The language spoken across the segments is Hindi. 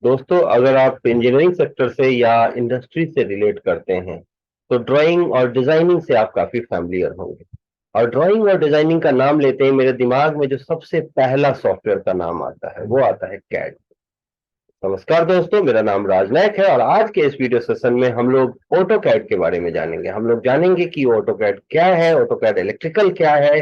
दोस्तों, अगर आप इंजीनियरिंग सेक्टर से या इंडस्ट्री से रिलेट करते हैं तो ड्राइंग और डिजाइनिंग से आप काफी फैमिलियर होंगे। और ड्राइंग और डिजाइनिंग का नाम लेते ही मेरे दिमाग में जो सबसे पहला सॉफ्टवेयर का नाम आता है वो आता है कैड। नमस्कार दोस्तों, मेरा नाम राज नायक है और आज के इस वीडियो सेशन में हम लोग ऑटो कैड के बारे में जानेंगे। हम लोग जानेंगे कि ऑटो कैड क्या है, ऑटो कैड इलेक्ट्रिकल क्या है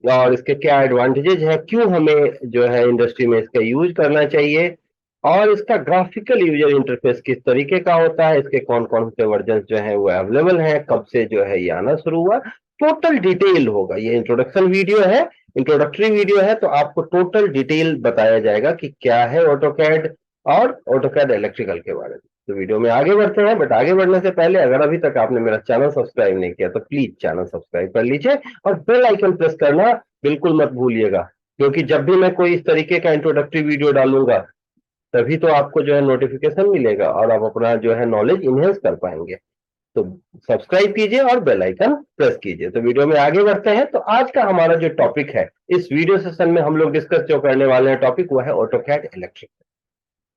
और इसके क्या एडवांटेजेस है, क्यों हमें जो है इंडस्ट्री में इसका यूज करना चाहिए और इसका ग्राफिकल यूजर इंटरफेस किस तरीके का होता है, इसके कौन कौन से वर्जन जो है वो अवेलेबल हैं, कब से जो है ये आना शुरू हुआ। टोटल डिटेल होगा, ये इंट्रोडक्शन वीडियो है, इंट्रोडक्टरी वीडियो है, तो आपको टोटल डिटेल बताया जाएगा कि क्या है ऑटोकैड और ऑटोकैड इलेक्ट्रिकल के बारे में। तो वीडियो में आगे बढ़ते हैं, बट आगे बढ़ने से पहले अगर अभी तक आपने मेरा चैनल सब्सक्राइब नहीं किया तो प्लीज चैनल सब्सक्राइब कर लीजिए और बेल आइकन प्रेस करना बिल्कुल मत भूलिएगा, क्योंकि जब भी मैं कोई इस तरीके का इंट्रोडक्टरी वीडियो डालूंगा तभी तो आपको जो है नोटिफिकेशन मिलेगा और आप अपना जो है नॉलेज इनहेंस कर पाएंगे। तो सब्सक्राइब कीजिए और बेल आइकन प्रेस कीजिए। तो वीडियो में आगे बढ़ते हैं। तो आज का हमारा जो टॉपिक है, इस वीडियो सेशन में हम लोग डिस्कस जो करने वाले हैं टॉपिक वो है ऑटोकैड इलेक्ट्रिक।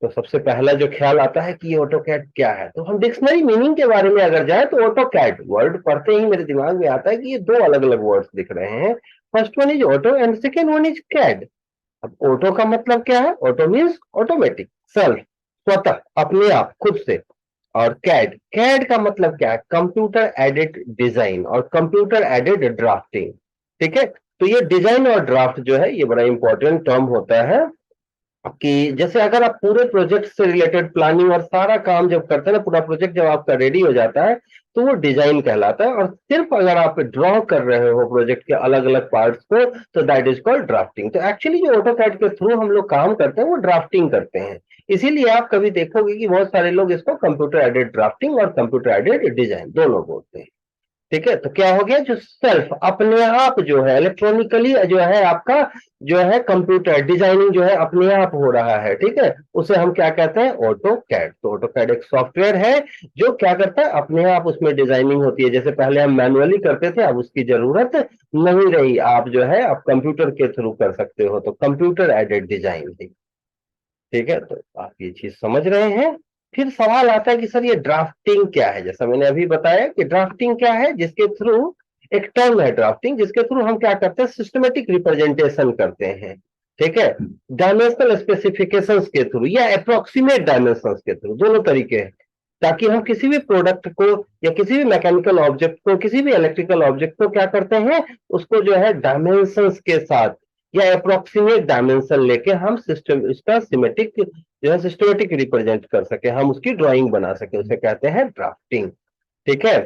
तो सबसे पहला जो ख्याल आता है कि ये ऑटोकैड क्या है, तो हम डिक्शनरी मीनिंग के बारे में अगर जाए तो ऑटोकैड वर्ड पढ़ते ही मेरे दिमाग में आता है कि ये दो अलग अलग वर्ड्स दिख रहे हैं। First one is auto and second one is CAD. अब ऑटो का मतलब क्या है? ऑटो मीन्स ऑटोमेटिक, सेल्फ, स्वतः, अपने आप, खुद से। और कैड, कैड का मतलब क्या है? कंप्यूटर एडेड डिजाइन और कंप्यूटर एडेड ड्राफ्टिंग। ठीक है, तो ये डिजाइन और ड्राफ्ट जो है ये बड़ा इंपॉर्टेंट टर्म होता है कि जैसे अगर आप पूरे प्रोजेक्ट से रिलेटेड प्लानिंग और सारा काम जब करते हैं ना, पूरा प्रोजेक्ट जब आपका रेडी हो जाता है तो वो डिजाइन कहलाता है। और सिर्फ अगर आप ड्रॉ कर रहे हो प्रोजेक्ट के अलग अलग पार्ट्स को तो दैट इज कॉल्ड ड्राफ्टिंग। तो एक्चुअली जो ऑटोकैड के थ्रू हम लोग काम करते हैं वो ड्राफ्टिंग करते हैं। इसीलिए आप कभी देखोगे कि बहुत सारे लोग इसको कंप्यूटर एडेड ड्राफ्टिंग और कंप्यूटर एडेड डिजाइन दोनों बोलते हैं। ठीक है, तो क्या हो गया? जो सेल्फ अपने आप जो है इलेक्ट्रॉनिकली जो है आपका जो है कंप्यूटर डिजाइनिंग जो है अपने आप हो रहा है। ठीक है, उसे हम क्या कहते हैं? Auto CAD. तो ऑटो कैड एक सॉफ्टवेयर है जो क्या करता है, अपने आप उसमें डिजाइनिंग होती है। जैसे पहले हम मैनुअली करते थे, अब उसकी जरूरत नहीं रही, आप जो है आप कंप्यूटर के थ्रू कर सकते हो। तो कंप्यूटर एडेड डिजाइन। ठीक है, तो आप ये चीज समझ रहे हैं। फिर सवाल आता है कि सर ये ड्राफ्टिंग क्या है? जैसा मैंने अभी बताया कि ड्राफ्टिंग क्या है, जिसके थ्रू एक टर्म है ड्राफ्टिंग, जिसके थ्रू हम क्या करते हैं? सिस्टमेटिक रिप्रेजेंटेशन करते हैं। ठीक है, डायमेंशनल स्पेसिफिकेशंस के थ्रू या अप्रोक्सीमेट डायमेंशंस के थ्रू, दोनों तरीके हैं, ताकि हम किसी भी प्रोडक्ट को या किसी भी मैकेनिकल ऑब्जेक्ट को, किसी भी इलेक्ट्रिकल ऑब्जेक्ट को क्या करते हैं? उसको जो है डायमेंशंस के साथ या अप्रोक्सीमेट डायमेंशन लेके हम सिस्टम उसका सिमेटिक जो है सिस्टमेटिक रिप्रेजेंट कर सके, हम उसकी ड्राइंग बना सके, उसे कहते हैं ड्राफ्टिंग। ठीक है,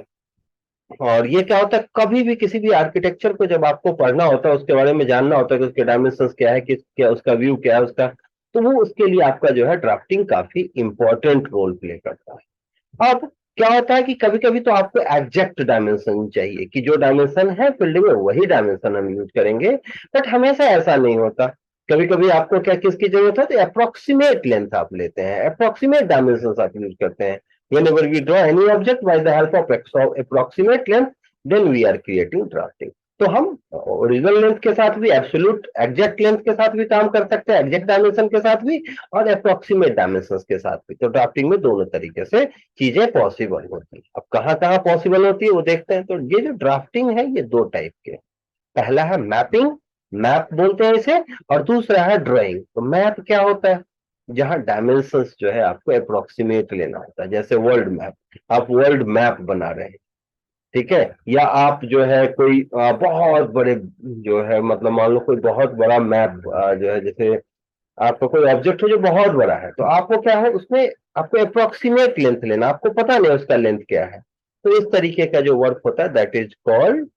और ये क्या होता है, कभी भी किसी भी आर्किटेक्चर को जब आपको पढ़ना होता है, उसके बारे में जानना होता है कि उसके डायमेंशंस क्या है, किस क्या उसका व्यू क्या है उसका, तो वो उसके लिए आपका जो है ड्राफ्टिंग काफी इंपॉर्टेंट रोल प्ले करता है। अब क्या होता है कि कभी कभी तो आपको एग्जैक्ट डायमेंशन चाहिए कि जो डायमेंशन है फील्ड में वही डायमेंशन हम यूज करेंगे, बट हमेशा ऐसा नहीं होता। कभी कभी आपको क्या किसकी जरूरत है? तो अप्रोक्सीमेट लेंथ आप लेते हैं, अप्रोक्सीमेट डायमेंशन आप यूज करते हैं। whenever we draw any object by the help of approximate length, then we are creating drafting। तो हम ओरिजिनल लेंथ के साथ भी, एब्सोल्यूट एग्जैक्ट लेंथ के साथ भी काम कर सकते हैं, एग्जैक्ट डायमेंशन के साथ भी और अप्रोक्सीमेट डायमेंशन के साथ भी। तो ड्राफ्टिंग में दोनों तरीके से चीजें पॉसिबल होती है। अब कहाँ कहाँ पॉसिबल होती है वो देखते हैं। तो ये जो ड्राफ्टिंग है ये दो टाइप के, पहला है मैपिंग, मैप बोलते हैं इसे, और दूसरा है ड्राइंग। तो मैप क्या होता है? जहां डायमेंशंस जो है आपको अप्रोक्सीमेट लेना होता है। जैसे वर्ल्ड मैप, आप वर्ल्ड मैप बना रहे हैं, ठीक है, या आप जो है कोई बहुत बड़े जो है मतलब मान लो कोई बहुत बड़ा मैप जो है, जैसे आपका कोई ऑब्जेक्ट है जो बहुत बड़ा है, तो आपको क्या है उसमें आपको अप्रोक्सीमेट लेंथ लेना, आपको पता नहीं उसका लेंथ क्या है। तो इस तरीके का जो वर्क होता है दैट इज कॉल्ड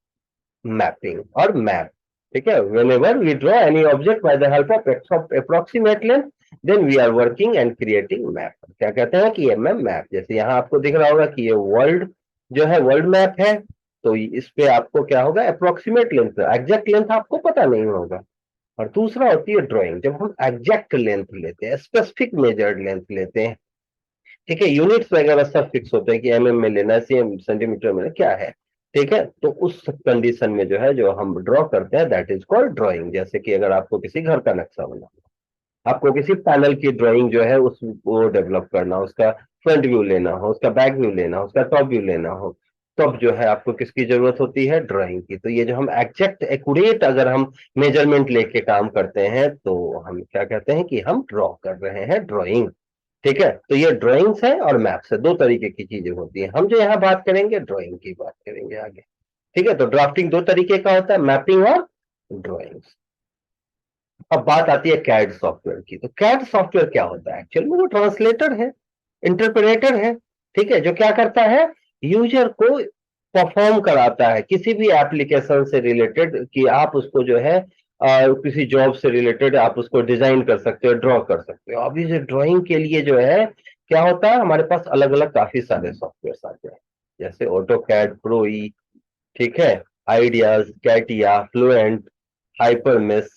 मैपिंग और मैप। ठीक है, whenever we draw any object by the help of approximate length, then we are working and creating map। क्या कहते हैं कि ये मैप, जैसे यहाँ आपको दिख रहा होगा कि ये वर्ल्ड जो है वर्ल्ड मैप है, तो इस पे आपको क्या होगा? अप्रोक्सीमेट लेंथ, एग्जैक्ट लेंथ आपको पता नहीं होगा। और दूसरा होती है ड्राइंग, जब हम एग्जैक्ट लेंथ लेते हैं, स्पेसिफिक मेजर्ड लेंथ लेते हैं। ठीक है, यूनिट्स वगैरह सब फिक्स होते हैं कि एमएम में लेना है, सीएम सेंटीमीटर में क्या है। ठीक है, तो उस कंडीशन में जो है जो हम ड्रॉ करते हैं दैट इज कॉल्ड ड्राइंग। जैसे कि अगर आपको किसी घर का नक्शा बनाना, आपको किसी पैनल की ड्राइंग जो है उस वो डेवलप करना, उसका फ्रंट व्यू लेना हो, उसका बैक व्यू लेना हो, उसका टॉप व्यू लेना हो, तब जो है आपको किसकी जरूरत होती है? ड्राइंग की। तो ये जो हम एग्जैक्ट एक्यूरेट अगर हम मेजरमेंट लेके काम करते हैं तो हम क्या कहते हैं कि हम ड्रॉ कर रहे हैं ड्राइंग। ठीक है, तो ये ड्राइंग्स है और मैप्स है, दो तरीके की चीजें होती है। हम जो यहाँ बात करेंगे ड्राइंग की बात करेंगे आगे। ठीक है, तो ड्राफ्टिंग दो तरीके का होता है, मैपिंग और ड्राइंग्स। अब बात आती है कैड सॉफ्टवेयर की। तो कैड सॉफ्टवेयर क्या होता है? एक्चुअल में वो ट्रांसलेटर है, इंटरप्रेटर है। ठीक है, जो क्या करता है, यूजर को परफॉर्म कराता है किसी भी एप्लीकेशन से रिलेटेड, कि आप उसको जो है किसी जॉब से रिलेटेड आप उसको डिजाइन कर सकते हो, ड्रॉ कर सकते हो। अभी जो ड्राइंग के लिए जो है क्या होता है, हमारे पास अलग अलग काफी सारे सॉफ्टवेयर आते हैं, जैसे ऑटो कैड प्रो ई, ठीक है, आइडियाज, कैटिया, फ्लुएंट, हाइपरमिस,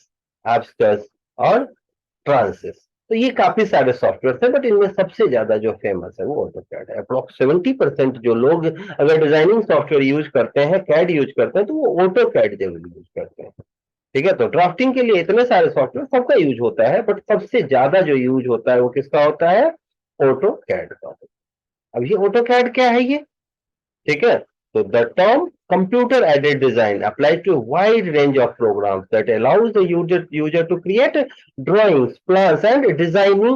एब्स्टस और ट्रांसिस। तो ये काफी सारे सॉफ्टवेयर है, बट इनमें सबसे ज्यादा जो फेमस है वो ऑटोकैड है। अप्रोक्स 70% जो लोग अगर डिजाइनिंग सॉफ्टवेयर यूज करते हैं, कैड यूज करते हैं, तो वो ऑटोकैड जरूर यूज करते हैं। ठीक है, तो ड्राफ्टिंग के लिए इतने सारे सॉफ्टवेयर सबका यूज होता है, बट सबसे ज्यादा जो यूज होता है वो किसका होता है? ऑटोकैड का। अब ये ऑटोकैड क्या है ये? ठीक है, तो the term computer aided design applies to a wide range of programs that allows the user to create drawings, plans and designing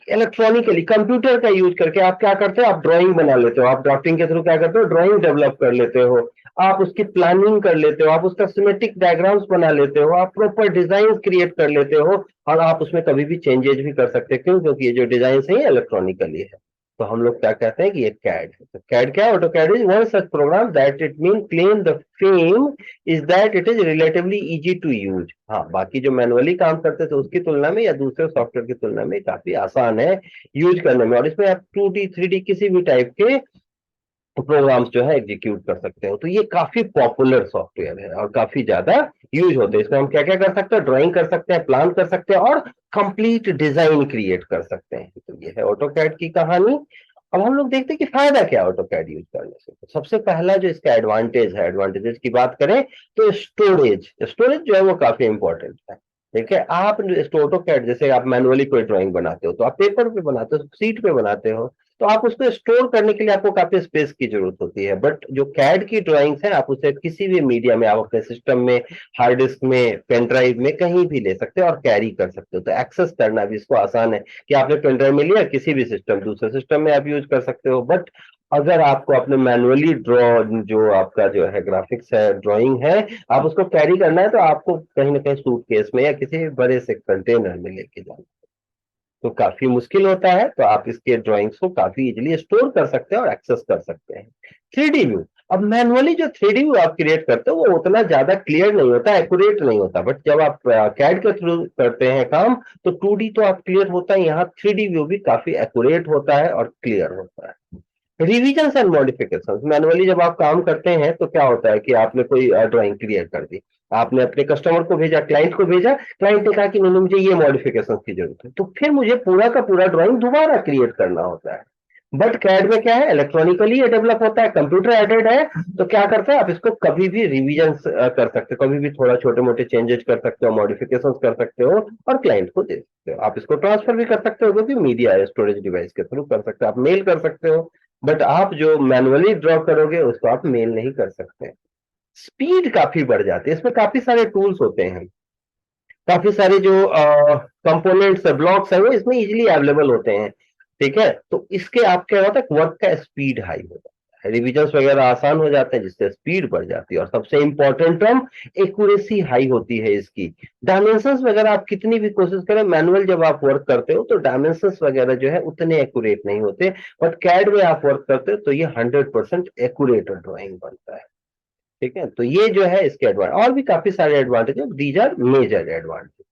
electronically computer का यूज करके आप क्या करते हो? आप ड्राइंग बना लेते हो, आप ड्राफ्टिंग के थ्रू क्या करते हो? ड्राइंग डेवलप कर लेते हो, आप उसकी प्लानिंग कर लेते हो, आप उसका सिमेट्रिक डायग्राम्स बना लेते हो, आप प्रॉपर डिजाइन क्रिएट कर लेते हो, और आप उसमें कभी भी चेंजेस भी कर सकते हो। क्यों? क्योंकि ये जो डिजाइन है इलेक्ट्रॉनिकली है। तो हम लोग क्या कहते हैं कि ये कैड है। तो कैड क्या है? Auto CAD is one such program that it mean claim the fame is that it is relatively easy to use. हाँ, बाकी जो मैनुअली काम करते थे उसकी तुलना में या दूसरे सॉफ्टवेयर की तुलना में काफी आसान है यूज करने में, और इसमें आप 2D 3D किसी भी टाइप के प्रोग्राम्स जो है एग्जीक्यूट कर सकते हो। तो ये काफी पॉपुलर सॉफ्टवेयर है और काफी ज्यादा यूज होते हैं। इसमें हम क्या क्या कर सकते हैं? ड्राइंग कर सकते हैं, प्लान कर सकते हैं और कंप्लीट डिजाइन क्रिएट कर सकते हैं। तो ये है ऑटोकैड की कहानी। अब हम लोग देखते हैं कि फायदा क्या है ऑटोकैड यूज करने से। तो सबसे पहला जो इसका एडवांटेज है, एडवांटेजेस की बात करें तो स्टोरेज, स्टोरेज जो है वो काफी इंपॉर्टेंट है। ठीक है, आप ऑटोकैड जैसे आप मैनुअली कोई ड्राइंग बनाते हो तो आप पेपर पे बनाते हो, सीट पे बनाते हो, तो आप उसको स्टोर करने के लिए आपको काफी स्पेस की जरूरत होती है। बट जो कैड की ड्राइंग्स है, आप उसे किसी भी मीडिया में, आप अपने सिस्टम में, हार्ड डिस्क में, पेन ड्राइव में, कहीं भी ले सकते हो और कैरी कर सकते हो। तो एक्सेस करना भी इसको आसान है कि आपने पेन ड्राइव में लिया, किसी भी सिस्टम, दूसरे सिस्टम में आप यूज कर सकते हो। बट अगर आपको अपने मैनुअली ड्रॉ, जो आपका जो है ग्राफिक्स है, ड्राइंग है, आप उसको कैरी करना है, तो आपको कहीं ना कहीं सूटकेस में या किसी भी बड़े से कंटेनर में लेके जाना, तो काफी मुश्किल होता है। तो आप इसके ड्राइंग्स को काफी इजीली स्टोर कर सकते हैं और एक्सेस कर सकते हैं। 3D व्यू, अब मैनुअली जो 3D व्यू आप क्रिएट करते हो वो उतना ज्यादा क्लियर नहीं होता, एक्यूरेट नहीं होता, बट जब आप कैड के थ्रू करते हैं काम तो 2D तो आप क्लियर होता है, यहाँ 3D व्यू भी काफी एक्यूरेट होता है और क्लियर होता है। रिविजन एंड मॉडिफिकेशन, मैनुअली जब आप काम करते हैं तो क्या होता है कि आपने कोई ड्राइंग क्रिएट कर दी, आपने अपने कस्टमर को भेजा, क्लाइंट को भेजा, क्लाइंट ने कहा कि नहीं मुझे ये मॉडिफिकेशन की जरूरत है, तो फिर मुझे पूरा का पूरा ड्राइंग दोबारा क्रिएट करना होता है। बट कैड में क्या है, इलेक्ट्रॉनिकली ये डेवलप होता है, कंप्यूटर एडेड है, तो क्या करते हैं आप इसको कभी भी रिवीजन कर सकते हो, कभी भी थोड़ा छोटे मोटे चेंजेस कर सकते हो, मॉडिफिकेशन कर सकते हो और क्लाइंट को दे सकते हो। आप इसको ट्रांसफर भी कर सकते हो, क्योंकि मीडिया है, स्टोरेज डिवाइस के थ्रू कर सकते हो, आप मेल कर सकते हो, बट आप जो मैनुअली ड्रॉ करोगे उसको आप मेल नहीं कर सकते। स्पीड काफी बढ़ जाती है, इसमें काफी सारे टूल्स होते हैं, काफी सारे जो कंपोनेंट्स है, ब्लॉक्स है, वो इसमें इजीली अवेलेबल होते हैं। ठीक है, तो इसके आप क्या होता है, वर्क का स्पीड हाई हो जाता है, रिविजन्स वगैरह आसान हो जाते हैं, जिससे स्पीड बढ़ जाती है। और सबसे इंपॉर्टेंट टर्म, एक्यूरेसी हाई होती है इसकी। डायमेंशंस वगैरह आप कितनी भी कोशिश करें, मैनुअल जब आप वर्क करते हो तो डायमेंशंस वगैरह जो है उतने एक्यूरेट नहीं होते, बट कैड में आप वर्क करते हो तो ये 100% एक्यूरेट ड्राइंग बनता है। ठीक है, तो ये जो है इसके एडवांटेज, और भी काफी सारे एडवांटेज है, दीज आर मेजर एडवांटेज।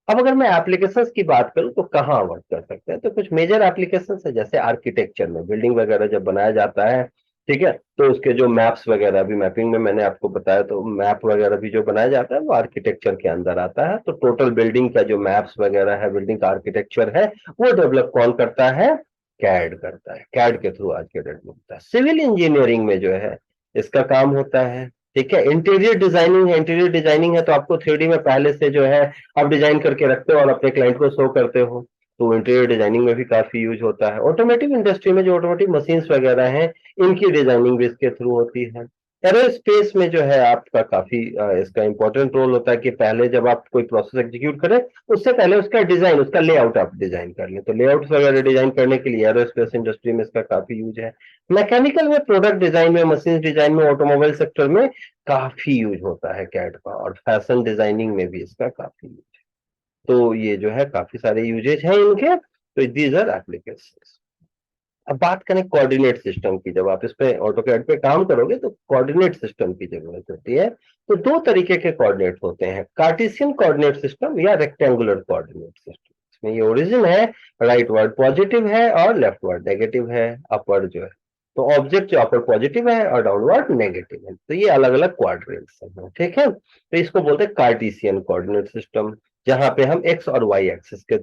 अब अगर मैं एप्लीकेशंस की बात करूं तो कहाँ वर्क कर सकते हैं, तो कुछ मेजर एप्लीकेशंस है, जैसे आर्किटेक्चर में, बिल्डिंग वगैरह जब बनाया जाता है, ठीक है, तो उसके जो मैप्स वगैरह, अभी मैपिंग में मैंने आपको बताया, तो मैप वगैरह भी जो बनाया जाता है वो आर्किटेक्चर के अंदर आता है। तो टोटल बिल्डिंग का जो मैप्स वगैरह है, बिल्डिंग का आर्किटेक्चर है, वो डेवलप कौन करता है? कैड करता है, कैड के थ्रू आज के डेट में होता है। सिविल इंजीनियरिंग में जो है इसका काम होता है, ठीक है। इंटीरियर डिजाइनिंग है, इंटीरियर डिजाइनिंग है तो आपको 3D में पहले से जो है आप डिजाइन करके रखते हो और अपने क्लाइंट को शो करते हो, तो इंटीरियर डिजाइनिंग में भी काफी यूज होता है। ऑटोमेटिव इंडस्ट्री में जो ऑटोमेटिव मशीन्स वगैरह हैं, इनकी डिजाइनिंग भी इसके थ्रू होती है। एरोस्पेस में जो है आपका काफी इसका इंपॉर्टेंट रोल होता है कि पहले जब आप कोई प्रोसेस एग्जीक्यूट करें, उससे पहले उसका डिजाइन, उसका लेआउट आप डिजाइन कर लें। तो लेआउट वगैरह डिजाइन करने के लिए एरोस्पेस इंडस्ट्री में इसका काफी यूज है। मैकेनिकल में, प्रोडक्ट डिजाइन में, मशीन डिजाइन में, ऑटोमोबाइल सेक्टर में काफी यूज होता है कैड का, और फैशन डिजाइनिंग में भी इसका काफी यूज है। तो ये जो है काफी सारे यूजेज हैं इनके, तो दीज आर एप्लीकेशंस। अब बात करें कोऑर्डिनेट सिस्टम की, जब आप इस पे ऑटोकैड पे काम करोगे तो कोऑर्डिनेट सिस्टम की जरूरत होती है। तो दो तरीके के कोऑर्डिनेट होते हैं, कार्टेशियन कोऑर्डिनेट सिस्टम या रेक्टेंगुलर कोऑर्डिनेट सिस्टम। इसमें ये ओरिजिन है, राइट वर्ड पॉजिटिव है और लेफ्ट वर्ड नेगेटिव है, अपवर्ड जो है। तो ऑब्जेक्ट जो अपर पॉजिटिव है और डाउनवर्ड नेगेटिव है, तो ये अलग अलग क्वाड्रेंट्स हैं, ठीक है। तो इसको बोलते हैं कार्टेशियन कोऑर्डिनेट सिस्टम, जहां पे हम एक्स और वाई एक्सिस के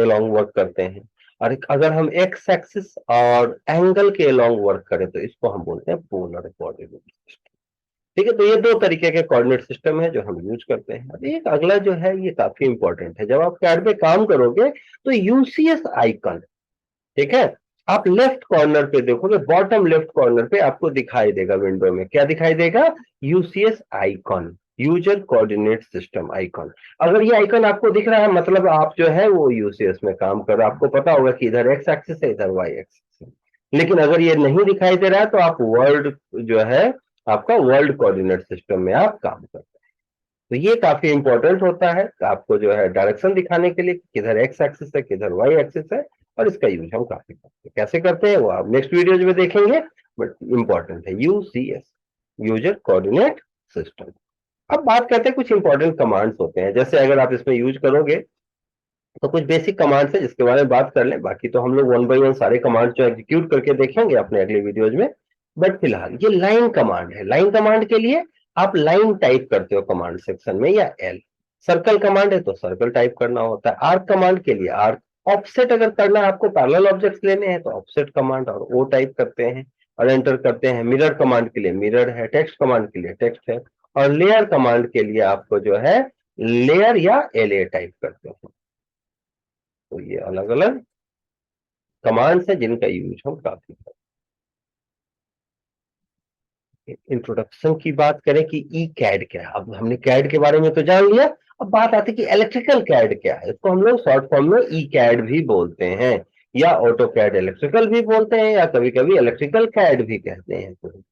अलोंग वर्क करते हैं। और अगर हम एक्स एक्सिस और एंगल के अलोंग वर्क करें तो इसको हम बोलते हैं पोलर कोऑर्डिनेट सिस्टम। ठीक है, तो ये दो तरीके के कोऑर्डिनेट सिस्टम है जो हम यूज करते हैं। अब एक अगला जो है ये काफी इंपॉर्टेंट है, जब आप कैड पे काम करोगे तो यूसीएस आइकन, ठीक है, आप लेफ्ट कॉर्नर पे देखोगे, बॉटम लेफ्ट कॉर्नर पे आपको दिखाई देगा, विंडो में क्या दिखाई देगा, UCS icon, user coordinate system icon. अगर ये आइकन आपको दिख रहा है मतलब आप जो है वो यूसीएस में काम कर रहे हो, आपको पता होगा कि इधर एक्स एक्सिस है, इधर वाई एक्सिस है। लेकिन अगर ये नहीं दिखाई दे रहा है तो आप वर्ल्ड जो है आपका वर्ल्ड कोऑर्डिनेट सिस्टम में आप काम कर रहे हैं। तो ये काफी इंपॉर्टेंट होता है आपको जो है डायरेक्शन दिखाने के लिए, किधर एक्स एक्सिस है किधर वाई एक्सिस है, और इसका यूज हम काफी करते हैं। कैसे करते हैं वो आप नेक्स्ट वीडियोज में देखेंगे, बट इंपॉर्टेंट है यूसीएस, यूजर कोऑर्डिनेट सिस्टम। अब बात करते हैं कुछ इंपॉर्टेंट कमांड्स होते हैं, जैसे अगर आप इसमें यूज करोगे तो कुछ बेसिक कमांड्स है जिसके बारे में बात कर लें, बाकी तो हम लोग वन बाई वन सारे कमांड्स जो एग्जीक्यूट करके देखेंगे अपने अगले वीडियोज में। बट फिलहाल ये लाइन कमांड है, लाइन कमांड के लिए आप लाइन टाइप करते हो कमांड सेक्शन में या एल। सर्कल कमांड है तो सर्कल टाइप करना होता है। आर्क कमांड के लिए आर्क। ऑफसेट अगर करना है आपको, पैरेलल ऑब्जेक्ट्स लेने हैं तो ऑफसेट कमांड और ओ टाइप करते हैं और एंटर करते हैं। मिरर कमांड के लिए मिरर है, टेक्स्ट कमांड के लिए टेक्स्ट है, और लेयर कमांड के लिए आपको जो है लेयर या एलए टाइप करते हैं। तो ये अलग अलग कमांड्स है जिनका यूज हम काफी करते हैं। इंट्रोडक्शन की बात करें कि ई कैड क्या है, अब हमने कैड के बारे में तो जान लिया। अब बात आती है कि इलेक्ट्रिकल कैड क्या है। इसको हम लोग शॉर्ट फॉर्म में ई कैड भी बोलते हैं, या ऑटो कैड इलेक्ट्रिकल भी बोलते हैं, या कभी कभी इलेक्ट्रिकल कैड भी कहते हैं। तो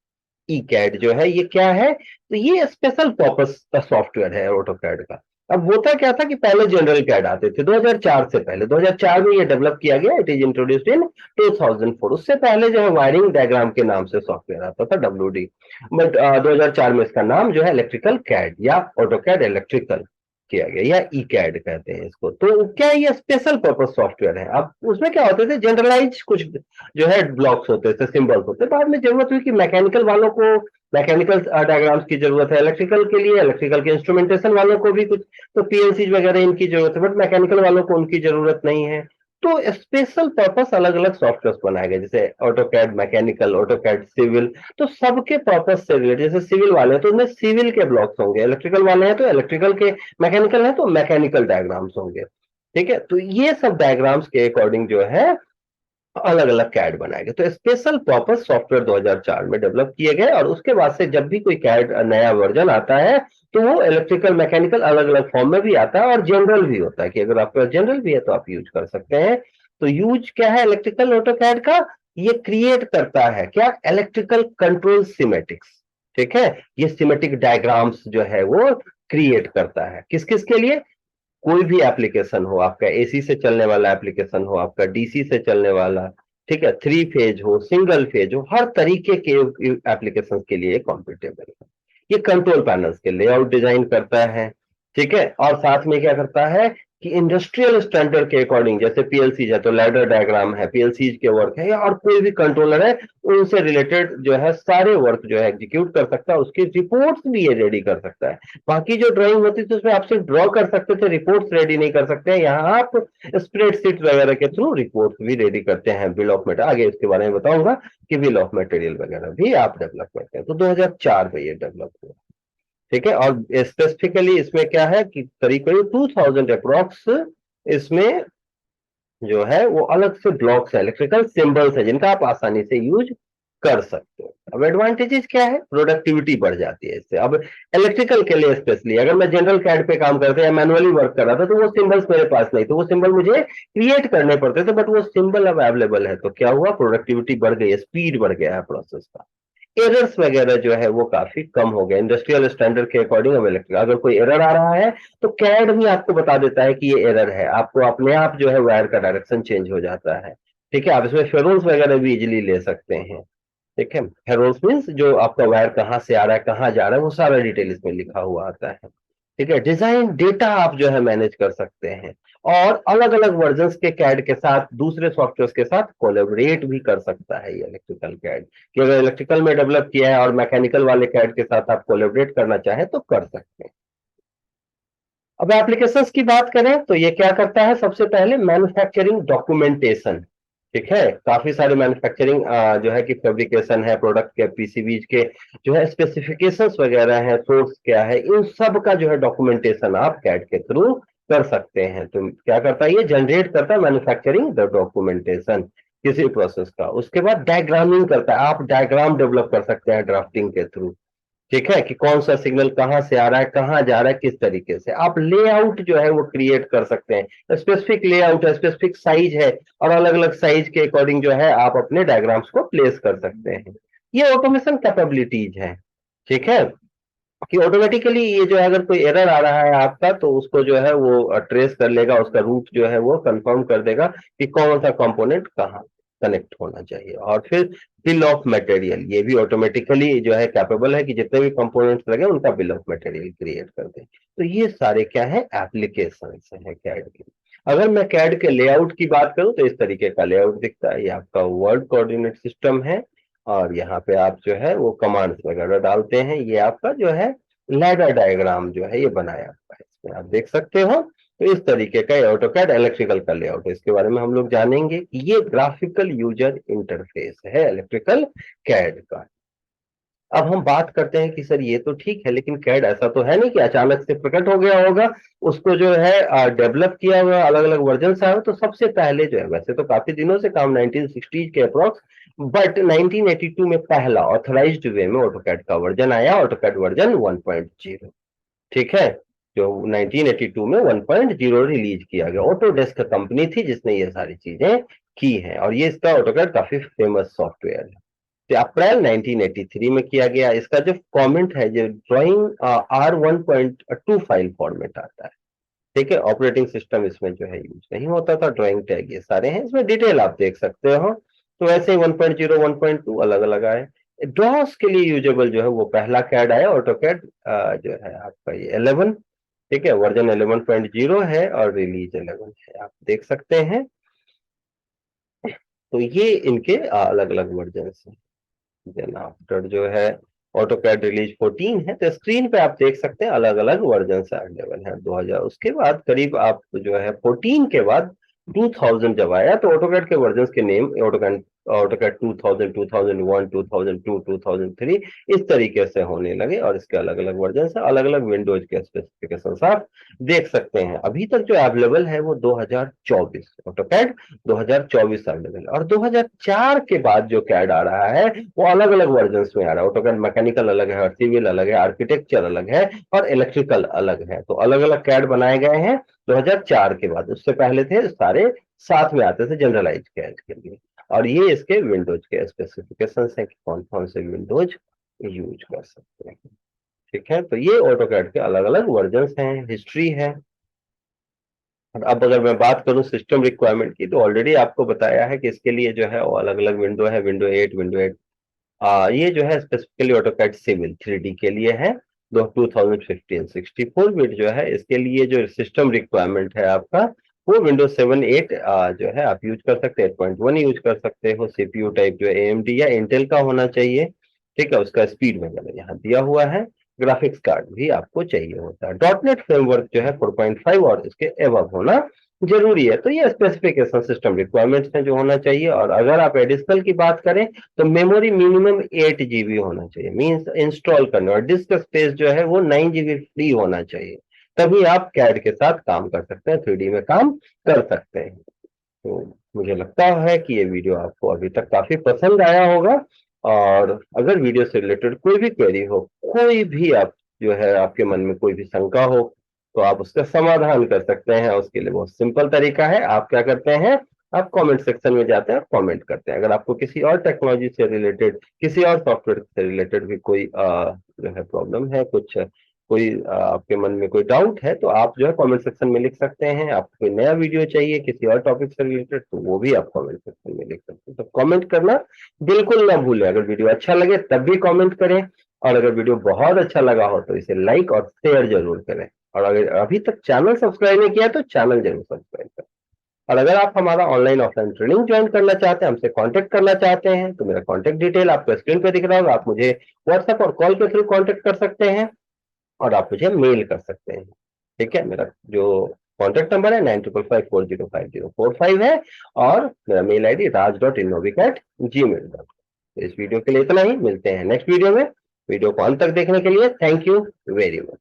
ई कैड जो है ये क्या है, तो ये स्पेशल पर्पस का सॉफ्टवेयर है ऑटो कैड का। अब होता क्या था कि पहले जनरल कैड आते थे 2004 से पहले, 2004 में ये डेवलप किया गया, इट इज इंट्रोड्यूस्ड इन 2004। उससे पहले जो है वायरिंग डायग्राम के नाम से सॉफ्टवेयर आता था डब्ल्यूडी, बट 2004 में इसका नाम जो है इलेक्ट्रिकल कैड या ऑटो कैड इलेक्ट्रिकल किया गया, या ई कैड कहते हैं इसको। तो क्या ये स्पेशल पर्पस सॉफ्टवेयर है। अब उसमें क्या होते थे, जनरलाइज कुछ जो है ब्लॉक्स होते थे, सिंबल्स होते। बाद में जरूरत हुई कि मैकेनिकल वालों को मैकेनिकल डायग्राम्स की जरूरत है, इलेक्ट्रिकल के लिए इलेक्ट्रिकल के इंस्ट्रूमेंटेशन वालों को भी कुछ तो पीएलसी वगैरह इनकी जरूरत है, बट मैकेनिकल वालों को उनकी जरूरत नहीं है। तो स्पेशल पर्पस अलग अलग सॉफ्टवेयर बनाए गए, जैसे ऑटोकैड मैकेनिकल, ऑटोकैड सिविल। तो सबके पर्पस से रिलेटेड, जैसे सिविल वाले हैं तो उनमें सिविल के ब्लॉक्स होंगे, इलेक्ट्रिकल वाले हैं तो इलेक्ट्रिकल के, मैकेनिकल है तो मैकेनिकल डायग्राम्स होंगे। ठीक है, तो ये सब डायग्राम्स के अकॉर्डिंग जो है अलग अलग कैड बनाए गए। तो स्पेशल पर्पस सॉफ्टवेयर 2004 में डेवलप किए गए, और उसके बाद से जब भी कोई कैड नया वर्जन आता है तो वो इलेक्ट्रिकल मैकेनिकल अलग अलग फॉर्म में भी आता है, और जनरल भी होता है कि अगर आपका जनरल भी है तो आप यूज कर सकते हैं। तो यूज क्या है इलेक्ट्रिकल ऑटो कैड का, ये क्रिएट करता है क्या, इलेक्ट्रिकल कंट्रोल सिमेटिक्स। ठीक है, ये सिमेटिक डायग्राम्स जो है वो क्रिएट करता है किस किस के लिए, कोई भी एप्लीकेशन हो, आपका एसी से चलने वाला एप्लीकेशन हो, आपका डीसी से चलने वाला, ठीक है, 3 फेज हो, सिंगल फेज हो, हर तरीके के एप्लीकेशन के लिए कॉम्पिटेबल है। ये कंट्रोल पैनल्स के लेआउट डिजाइन करता है, ठीक है, और साथ में क्या करता है, कि इंडस्ट्रियल स्टैंडर्ड के अकॉर्डिंग, जैसे पीएलसी है तो लैडर डायग्राम है, पीएलसी के वर्क है, या और कोई भी कंट्रोलर है, उनसे रिलेटेड जो है सारे वर्क जो है एग्जीक्यूट कर सकता है, उसकी रिपोर्ट्स भी ये रेडी कर सकता है। बाकी जो ड्राइंग होती थी उसमें आप सिर्फ ड्रॉ कर सकते थे, रिपोर्ट्स रेडी नहीं कर सकते हैं। यहाँ आप स्प्रेडशीट वगैरह के थ्रू रिपोर्ट्स भी रेडी करते हैं, बिल ऑफ मटेरियल, आगे इसके बारे में बताऊंगा कि बिल ऑफ मटेरियल वगैरह भी आप डेवलप करते हैं। तो 2004 में ये डेवलप हुआ, ठीक है। और स्पेसिफिकली इसमें क्या है कि करीब करीब 2000 अप्रोक्स इसमें जो है वो अलग से ब्लॉक्स है, इलेक्ट्रिकल सिंबल्स है, जिनका आप आसानी से यूज कर सकते हो। अब एडवांटेजेस क्या है, प्रोडक्टिविटी बढ़ जाती है इससे। अब इलेक्ट्रिकल के लिए स्पेशली अगर मैं जनरल कैड पे काम करता या मैनुअली वर्क कर रहा था तो वो सिंबल्स मेरे पास नहीं, तो वो सिंबल मुझे क्रिएट करने पड़ते थे, बट वो सिंबल अब अवेलेबल है, तो क्या हुआ, प्रोडक्टिविटी बढ़ गई है, स्पीड बढ़ गया है प्रोसेस का। एरर्स वगैरह जो है वो काफी कम हो गए इंडस्ट्रियल स्टैंडर्ड के अकॉर्डिंग। अब इलेक्ट्रिक अगर कोई एरर आ रहा है तो कैड भी आपको बता देता है कि ये एरर है, आपको अपने आप जो है वायर का डायरेक्शन चेंज हो जाता है, ठीक है। आप इसमें फेरोल्स वगैरह भी इजिली ले सकते हैं, ठीक है। फेरोल्स मीन्स जो आपका वायर कहाँ से आ रहा है, कहाँ जा रहा है, वो सारा डिटेल इसमें लिखा हुआ आता है, ठीक है। डिजाइन डेटा आप जो है मैनेज कर सकते हैं, और अलग अलग वर्जन्स के कैड के साथ दूसरे सॉफ्टवेयर के साथ कोलैबोरेट भी कर सकता है ये इलेक्ट्रिकल कैड, कि अगर इलेक्ट्रिकल में डेवलप किया है और मैकेनिकल वाले कैड के साथ आप कोलैबोरेट करना चाहें तो कर सकते हैं। अब एप्लीकेशंस की बात करें तो ये क्या करता है, सबसे पहले मैन्युफैक्चरिंग डॉक्यूमेंटेशन, ठीक है। काफी सारे मैन्युफैक्चरिंग जो है कि फैब्रिकेशन है, प्रोडक्ट के पीसीबीज के जो है स्पेसिफिकेशंस वगैरह है, सोर्स क्या है, इन सब का जो है डॉक्यूमेंटेशन आप कैड के थ्रू कर सकते हैं। तो क्या करता है, ये जनरेट करता है मैन्युफैक्चरिंग द डॉक्यूमेंटेशन किसी प्रोसेस का। उसके बाद डायग्रामिंग करता है, आप डायग्राम डेवलप कर सकते हैं ड्राफ्टिंग के थ्रू, ठीक है, कि कौन सा सिग्नल कहां से आ रहा है, कहां जा रहा है, किस तरीके से। आप लेआउट जो है वो क्रिएट कर सकते हैं, स्पेसिफिक लेआउट है, स्पेसिफिक साइज है, और अलग अलग साइज के अकॉर्डिंग जो है आप अपने डायग्राम्स को प्लेस कर सकते हैं। ये ऑटोमेशन कैपेबिलिटीज है, ठीक है, कि ऑटोमेटिकली ये जो है अगर कोई एरर आ रहा है आपका तो उसको जो है वो ट्रेस कर लेगा, उसका रूट जो है वो कंफर्म कर देगा कि कौन सा कंपोनेंट कहाँ कनेक्ट होना चाहिए। और फिर बिल ऑफ मटेरियल, ये भी ऑटोमेटिकली जो है कैपेबल है कि जितने भी कंपोनेंट्स लगे उनका बिल ऑफ मटेरियल क्रिएट कर दे। तो ये सारे क्या है, एप्लीकेशन है कैड के। अगर मैं कैड के लेआउट की बात करूं तो इस तरीके का लेआउट दिखता है, ये आपका वर्ड कोऑर्डिनेट सिस्टम है, और यहाँ पे आप जो है वो कमांड्स वगैरह डालते हैं। ये आपका जो है लैडर डायग्राम जो है ये बनाया हुआ है, इसमें आप देख सकते हो। तो इस तरीके का ऑटोकैड इलेक्ट्रिकल का लेआउट है, इसके बारे में हम लोग जानेंगे कि ये ग्राफिकल यूजर इंटरफेस है इलेक्ट्रिकल कैड का। अब हम बात करते हैं कि सर ये तो ठीक है, लेकिन कैड ऐसा तो है नहीं कि अचानक से प्रकट हो गया होगा, उसको जो है डेवलप किया हुआ अलग अलग वर्जन आए हो। तो सबसे पहले जो है, वैसे तो काफी दिनों से काम 1960 के अप्रोक्स, बट 1982 में पहला ऑथराइज्ड वे में ऑटोकैड का वर्जन आया, ऑटोकैड वर्जन 1.0, ठीक है, जो 1982 में 1.0 रिलीज किया गया। ऑटोडेस्क कंपनी थी जिसने ये सारी चीजें की हैं, और ये इसका ऑटोकैड काफी फेमस सॉफ्टवेयर है। तो अप्रैल 1983 में किया गया। इसका जो कमेंट है, जो ड्राइंग R1.2 फाइल फॉर्मेट आता है, ठीक है। ऑपरेटिंग सिस्टम इसमें जो है यूज नहीं होता था, ड्राइंग टैग ये सारे हैं, इसमें डिटेल आप देख सकते हो। तो ऐसे ही 1.0 1.2 अलग अलग आए। डॉस के लिए यूजेबल जो है वो पहला कैड आया, ऑटोकैड जो है आपका ये 11, ठीक है, वर्जन 11.0 है और रिलीज 11 है, आप देख सकते हैं। तो ये इनके अलग अलग वर्जन हैं। देन आफ्टर जो है ऑटोकैड रिलीज 14 है, तो स्क्रीन पे आप देख सकते हैं अलग अलग वर्जन अवेलेबल है 2000। उसके बाद करीब आप जो है 14 के बाद 2000 जब आया तो ऑटोकैड के वर्जन के नेम ऑटोकैड ऑटोकैड 2000, 2001, 2002, 2003 इस तरीके से होने लगे, और इसके अलग अलग वर्जन है, अलग अलग विंडोज के स्पेसिफिकेशन आप देख सकते हैं। अभी तक जो अवेलेबल है वो 2024 ऑटोकैड 2024 अवेलेबल है। और 2004 के बाद जो कैड आ रहा है वो अलग अलग वर्जन में आ रहा है। ऑटोकैड मैकेनिकल अलग है, सिविल अलग है, आर्किटेक्चर अलग है, और इलेक्ट्रिकल अलग है। तो अलग अलग कैड बनाए गए हैं 2004 के बाद। उससे पहले थे सारे साथ में आते थे जनरलाइज कैड के लिए। और ये इसके विंडोज के स्पेसिफिकेशन है कि कौन कौन से विंडोज यूज कर सकते हैं, ठीक है। तो ये ऑटोकैड के अलग अलग वर्जन हैं, हिस्ट्री है। और अब अगर मैं बात करूं सिस्टम रिक्वायरमेंट की, तो ऑलरेडी आपको बताया है कि इसके लिए जो है वो अलग अलग विंडो है, विंडो 8, विंडो 8 ये जो है स्पेसिफिकली ऑटोकैड सिविल 3D के लिए है। 2015 64 बिट जो है, इसके लिए जो सिस्टम रिक्वायरमेंट है आपका, वो विंडोज 7 8 जो है आप यूज कर सकते हैं, 8.1 यूज कर सकते हो। सीपीयू टाइप जो है एएमडी या इंटेल का होना चाहिए, ठीक है। उसका स्पीड में मैंने यहाँ दिया हुआ है। ग्राफिक्स कार्ड भी आपको चाहिए होता है। डॉटनेट फ्रेमवर्क जो है 4.5 और इसके एबव होना जरूरी है। तो ये स्पेसिफिकेशन सिस्टम रिक्वायरमेंट्स में जो होना चाहिए। और अगर आप एडिशनल की बात करें तो मेमोरी मिनिमम 8 GB होना चाहिए, मींस इंस्टॉल करने, और डिस्क स्पेस जो है वो 9 GB फ्री होना चाहिए। तभी आप कैड के साथ काम कर सकते हैं, 3D में काम कर सकते हैं। तो मुझे लगता है कि ये वीडियो आपको अभी तक काफी पसंद आया होगा। और अगर वीडियो से रिलेटेड कोई भी क्वेरी हो, कोई भी आप जो है आपके मन में कोई भी शंका हो, तो आप उसका समाधान कर सकते हैं। उसके लिए बहुत सिंपल तरीका है। आप क्या करते हैं, आप कमेंट सेक्शन में जाते हैं और कमेंट करते हैं। अगर आपको किसी और टेक्नोलॉजी से रिलेटेड, किसी और सॉफ्टवेयर से रिलेटेड भी कोई जो है प्रॉब्लम है, कुछ कोई आपके मन में कोई डाउट है, तो आप जो है कमेंट सेक्शन में लिख सकते हैं। आपको कोई नया वीडियो चाहिए किसी और टॉपिक से रिलेटेड, तो वो भी आप कमेंट सेक्शन में लिख सकते हैं। तो कमेंट करना बिल्कुल ना भूलें। अगर वीडियो अच्छा लगे तब भी कमेंट करें, और अगर वीडियो बहुत अच्छा लगा हो तो इसे लाइक और शेयर जरूर करें। और अगर अभी तक चैनल सब्सक्राइब नहीं किया तो चैनल जरूर सब्सक्राइब करें। और अगर आप हमारा ऑनलाइन ऑफलाइन ट्रेनिंग ज्वाइन करना चाहते हैं, हमसे कांटेक्ट करना चाहते हैं, तो मेरा कांटेक्ट डिटेल आपको स्क्रीन पे दिख रहा होगा। आप मुझे व्हाट्सएप और कॉल के थ्रू कांटेक्ट कर सकते हैं, और आप मुझे मेल कर सकते हैं। ठीक है, मेरा जो कॉन्टेक्ट नंबर है 9555405045 है, और मेरा मेल आईडी raj.innovic@gmail.com। इस वीडियो के लिए इतना ही, मिलते हैं नेक्स्ट वीडियो में। वीडियो को अंत तक देखने के लिए थैंक यू वेरी मच।